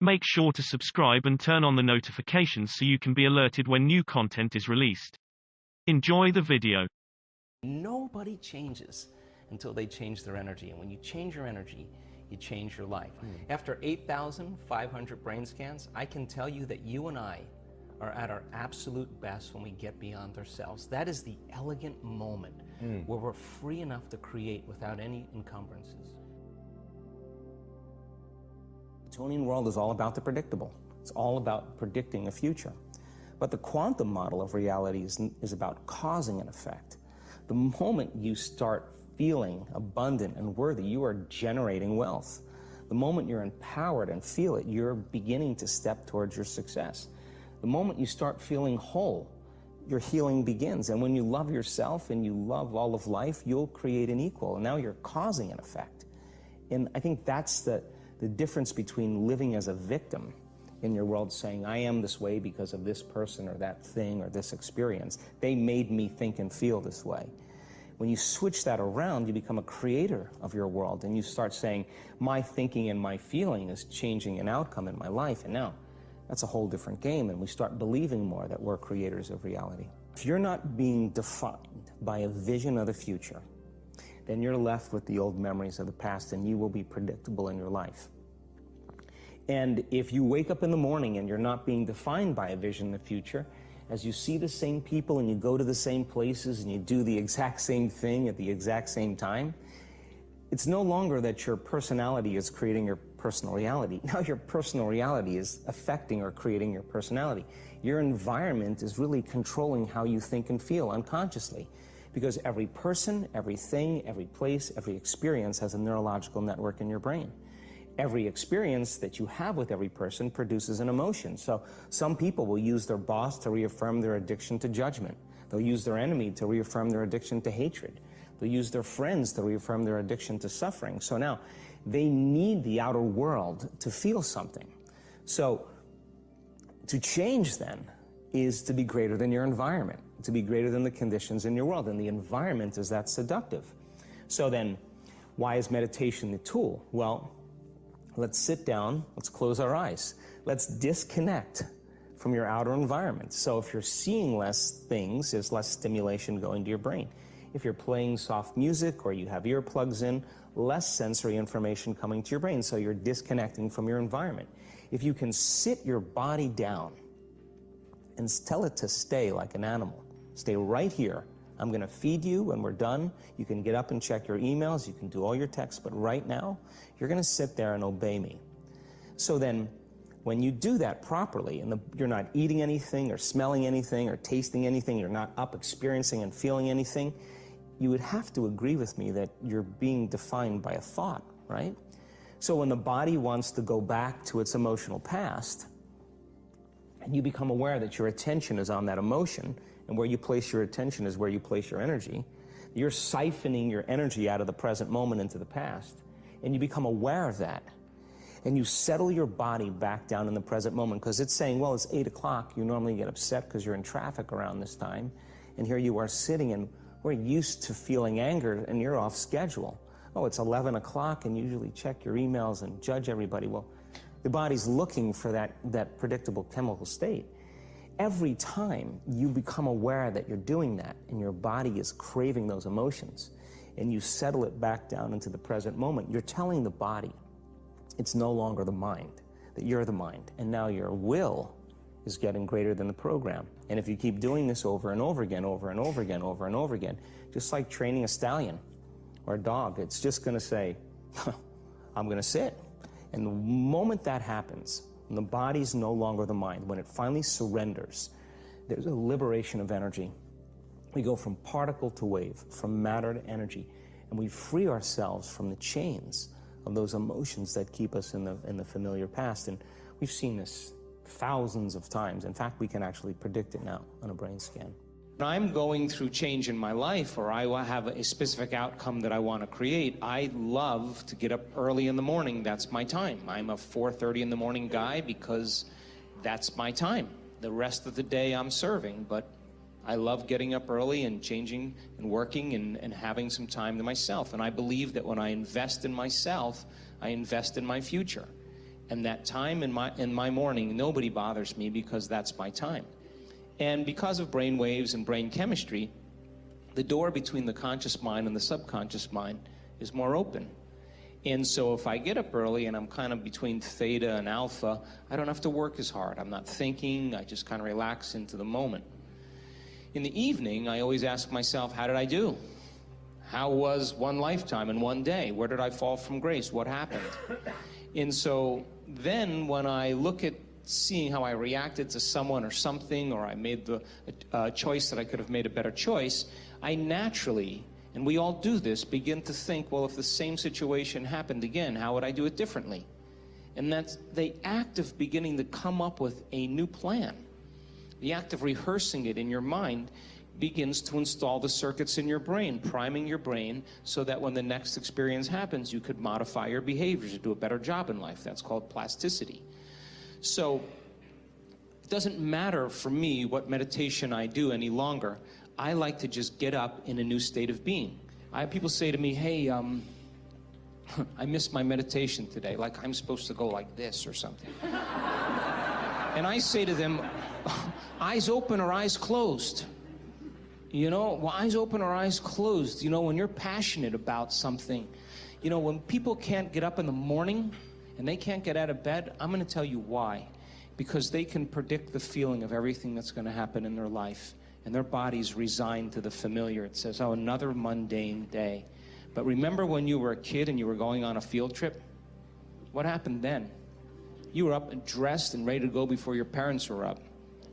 Make sure to subscribe and turn on the notifications so you can be alerted when new content is released. Enjoy the video. Nobody changes until they change their energy. And when you change your energy, you change your life. After 8,500 brain scans, I can tell you that you and I are at our absolute best when we get beyond ourselves. That is the elegant moment where we're free enough to create without any encumbrances. The Newtonian world is all about the predictable. It's all about predicting a future. But the quantum model of reality is about causing an effect. The moment you start feeling abundant and worthy, you are generating wealth. The moment you're empowered and feel it, you're beginning to step towards your success. The moment you start feeling whole, your healing begins. And when you love yourself and you love all of life, you'll create an equal. And now you're causing an effect. And I think that's the difference between living as a victim in your world, saying, I am this way because of this person or that thing or this experience. They made me think and feel this way. When you switch that around, you become a creator of your world, and you start saying, my thinking and my feeling is changing an outcome in my life. And now that's a whole different game, and we start believing more that we're creators of reality. If you're not being defined by a vision of the future, then you're left with the old memories of the past, and you will be predictable in your life. And if you wake up in the morning and you're not being defined by a vision in the future, as you see the same people and you go to the same places and you do the exact same thing at the exact same time, it's no longer that your personality is creating your personal reality. Now your personal reality is affecting or creating your personality. Your environment is really controlling how you think and feel unconsciously, because every person, everything, every place, every experience has a neurological network in your brain. Every experience that you have with every person produces an emotion. So some people will use their boss to reaffirm their addiction to judgment. They'll use their enemy to reaffirm their addiction to hatred. They'll use their friends to reaffirm their addiction to suffering. So now they need the outer world to feel something. So to change then is to be greater than your environment, to be greater than the conditions in your world. And the environment is that seductive. So then why is meditation the tool? Well, let's sit down, let's close our eyes. Let's disconnect from your outer environment. So if you're seeing less things, there's less stimulation going to your brain. If you're playing soft music or you have earplugs in, less sensory information coming to your brain, so you're disconnecting from your environment. If you can sit your body down and tell it to stay like an animal, stay right here. I'm going to feed you when we're done. You can get up and check your emails. You can do all your texts. But right now, you're going to sit there and obey me. So then, when you do that properly, and you're not eating anything or smelling anything or tasting anything, you're not up experiencing and feeling anything, you would have to agree with me that you're being defined by a thought, right? So when the body wants to go back to its emotional past, and you become aware that your attention is on that emotion, and where you place your attention is where you place your energy, you're siphoning your energy out of the present moment into the past, and you become aware of that. And you settle your body back down in the present moment, because it's saying, well, it's 8 o'clock. You normally get upset because you're in traffic around this time, and here you are sitting, and we're used to feeling anger, and you're off schedule. Oh, it's 11 o'clock, and you usually check your emails and judge everybody. Well, the body's looking for that predictable chemical state. Every time you become aware that you're doing that and your body is craving those emotions and you settle it back down into the present moment, you're telling the body it's no longer the mind, that you're the mind, and now your will is getting greater than the program. And if you keep doing this over and over again, over and over again, over and over again, just like training a stallion or a dog, it's just going to say, I'm going to sit. And the moment that happens, when the body's no longer the mind, when it finally surrenders, there's a liberation of energy. We go from particle to wave, from matter to energy, and we free ourselves from the chains of those emotions that keep us in the familiar past. And we've seen this thousands of times. In fact, we can actually predict it now on a brain scan. When I'm going through change in my life, or I have a specific outcome that I want to create, I love to get up early in the morning. That's my time. I'm a 4:30 in the morning guy because that's my time. The rest of the day I'm serving, but I love getting up early and changing and working and having some time to myself. And I believe that when I invest in myself, I invest in my future. And that time in my morning, nobody bothers me because that's my time. And because of brain waves and brain chemistry, the door between the conscious mind and the subconscious mind is more open. And so if I get up early and I'm kind of between theta and alpha, I don't have to work as hard. I'm not thinking, I just kind of relax into the moment. In the evening, I always ask myself, how did I do? How was one lifetime in one day? Where did I fall from grace? What happened? And so then when I look at seeing how I reacted to someone or something, or I made the choice that I could have made a better choice, I naturally, and we all do this, begin to think, well, if the same situation happened again, how would I do it differently? And that's the act of beginning to come up with a new plan. The act of rehearsing it in your mind begins to install the circuits in your brain, priming your brain so that when the next experience happens, you could modify your behaviors to do a better job in life. That's called plasticity. So it doesn't matter for me what meditation I do any longer. I like to just get up in a new state of being. I have people say to me, hey, I missed my meditation today, like I'm supposed to go like this or something. And I say to them, eyes open or eyes closed? You know, well, eyes open or eyes closed. You know, when you're passionate about something, you know, when people can't get up in the morning and they can't get out of bed, I'm going to tell you why. Because they can predict the feeling of everything that's going to happen in their life. And their body's resigned to the familiar. It says, oh, another mundane day. But remember when you were a kid and you were going on a field trip? What happened then? You were up and dressed and ready to go before your parents were up.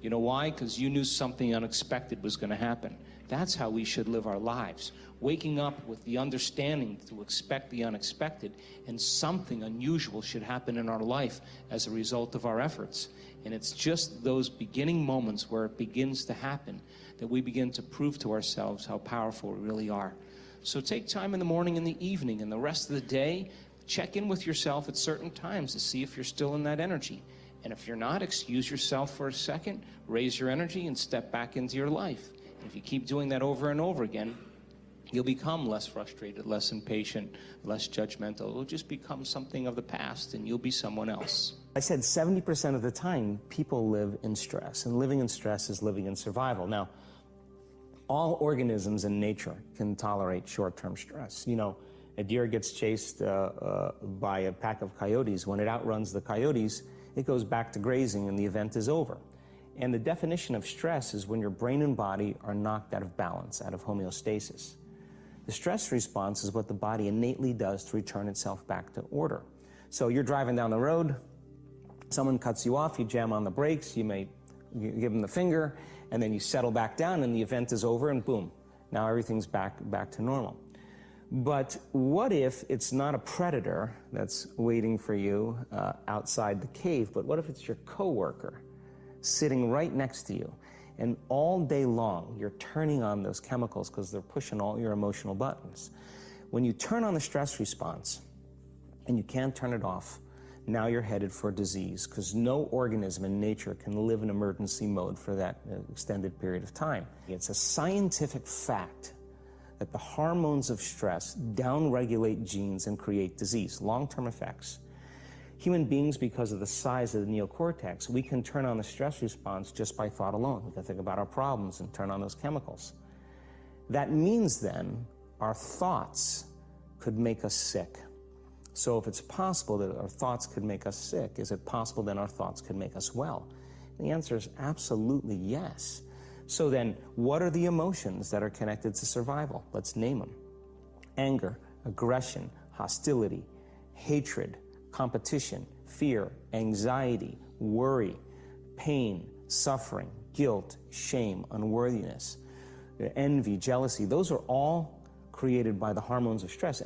You know why? Because you knew something unexpected was going to happen. That's how we should live our lives. Waking up with the understanding to expect the unexpected, and something unusual should happen in our life as a result of our efforts. And it's just those beginning moments where it begins to happen that we begin to prove to ourselves how powerful we really are. So take time in the morning and the evening and the rest of the day. Check in with yourself at certain times to see if you're still in that energy. And if you're not, excuse yourself for a second, raise your energy, and step back into your life. And if you keep doing that over and over again, you'll become less frustrated, less impatient, less judgmental. It'll just become something of the past, and you'll be someone else. I said 70% of the time, people live in stress, and living in stress is living in survival. Now, all organisms in nature can tolerate short-term stress. You know, a deer gets chased by a pack of coyotes. When it outruns the coyotes, it goes back to grazing and the event is over. And the definition of stress is when your brain and body are knocked out of balance, out of homeostasis. The stress response is what the body innately does to return itself back to order. So you're driving down the road, someone cuts you off, you jam on the brakes, you give them the finger, and then you settle back down and the event is over and boom, now everything's back to normal. But what if it's not a predator that's waiting for you outside the cave, but what if it's your coworker sitting right next to you, and all day long you're turning on those chemicals because they're pushing all your emotional buttons. When you turn on the stress response and you can't turn it off, now you're headed for disease, because no organism in nature can live in emergency mode for that extended period of time. It's a scientific fact that the hormones of stress downregulate genes and create disease, long-term effects. Human beings, because of the size of the neocortex, we can turn on the stress response just by thought alone. We can think about our problems and turn on those chemicals. That means then our thoughts could make us sick. So if it's possible that our thoughts could make us sick, is it possible then our thoughts could make us well? The answer is absolutely yes. So then, what are the emotions that are connected to survival? Let's name them. Anger, aggression, hostility, hatred, competition, fear, anxiety, worry, pain, suffering, guilt, shame, unworthiness, envy, jealousy. Those are all created by the hormones of stress.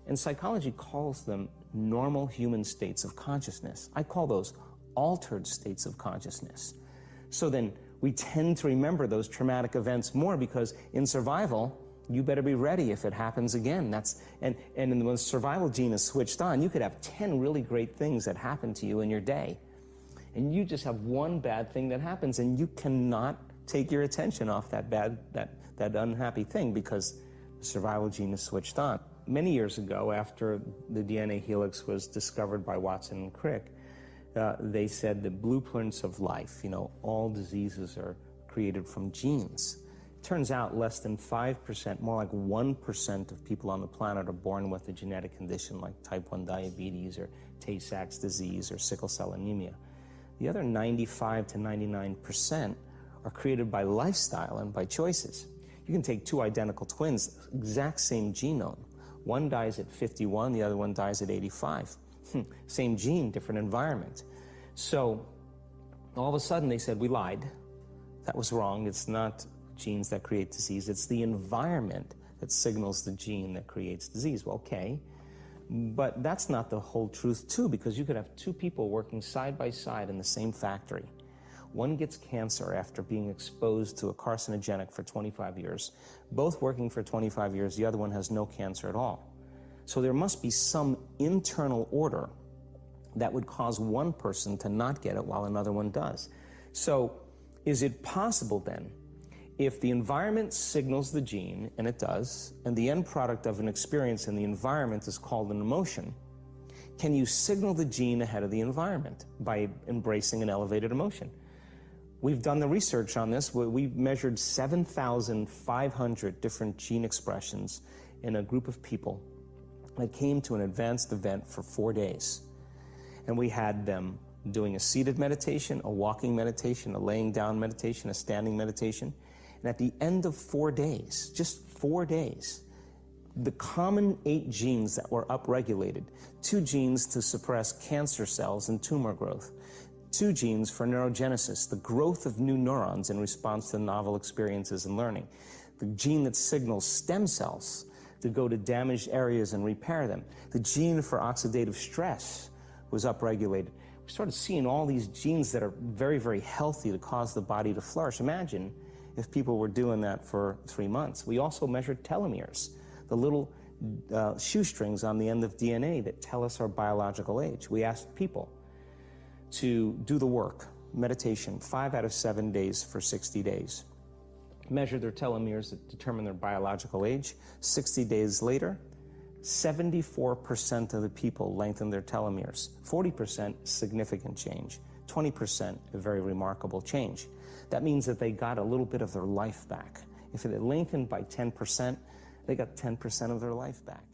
And psychology calls them normal human states of consciousness. I call those altered states of consciousness. So then we tend to remember those traumatic events more because in survival, you better be ready if it happens again. And when the survival gene is switched on, you could have 10 really great things that happen to you in your day. And you just have one bad thing that happens and you cannot take your attention off that unhappy thing because the survival gene is switched on. Many years ago, after the DNA helix was discovered by Watson and Crick, they said the blueprints of life, all diseases are created from genes. Turns out less than 5%, more like 1% of people on the planet are born with a genetic condition like type 1 diabetes or Tay-Sachs disease or sickle cell anemia. The other 95 to 99% are created by lifestyle and by choices. You can take two identical twins, exact same genome. One dies at 51, the other one dies at 85. Same gene, different environment. So all of a sudden they said, we lied. That was wrong. It's not genes that create disease. It's the environment that signals the gene that creates disease. Well, okay, but that's not the whole truth too, because you could have two people working side by side in the same factory. One gets cancer after being exposed to a carcinogenic for 25 years. Both working for 25 years, the other one has no cancer at all. So there must be some internal order that would cause one person to not get it while another one does. So is it possible then, if the environment signals the gene, and it does, and the end product of an experience in the environment is called an emotion, can you signal the gene ahead of the environment by embracing an elevated emotion? We've done the research on this. We've measured 7,500 different gene expressions in a group of people that came to an advanced event for 4 days. And we had them doing a seated meditation, a walking meditation, a laying down meditation, a standing meditation. And at the end of 4 days, just 4 days, the common 8 genes that were upregulated, 2 genes to suppress cancer cells and tumor growth, 2 genes for neurogenesis, the growth of new neurons in response to novel experiences and learning, the gene that signals stem cells to go to damaged areas and repair them, the gene for oxidative stress was upregulated. We started seeing all these genes that are very, very healthy to cause the body to flourish. Imagine if people were doing that for 3 months. We also measured telomeres, the little shoestrings on the end of DNA that tell us our biological age. We asked people to do the work, meditation, 5 out of 7 days for 60 days. Measure their telomeres that determine their biological age. 60 days later, 74% of the people lengthened their telomeres. 40% significant change. 20% a very remarkable change. That means that they got a little bit of their life back. If it had lengthened by 10%, they got 10% of their life back.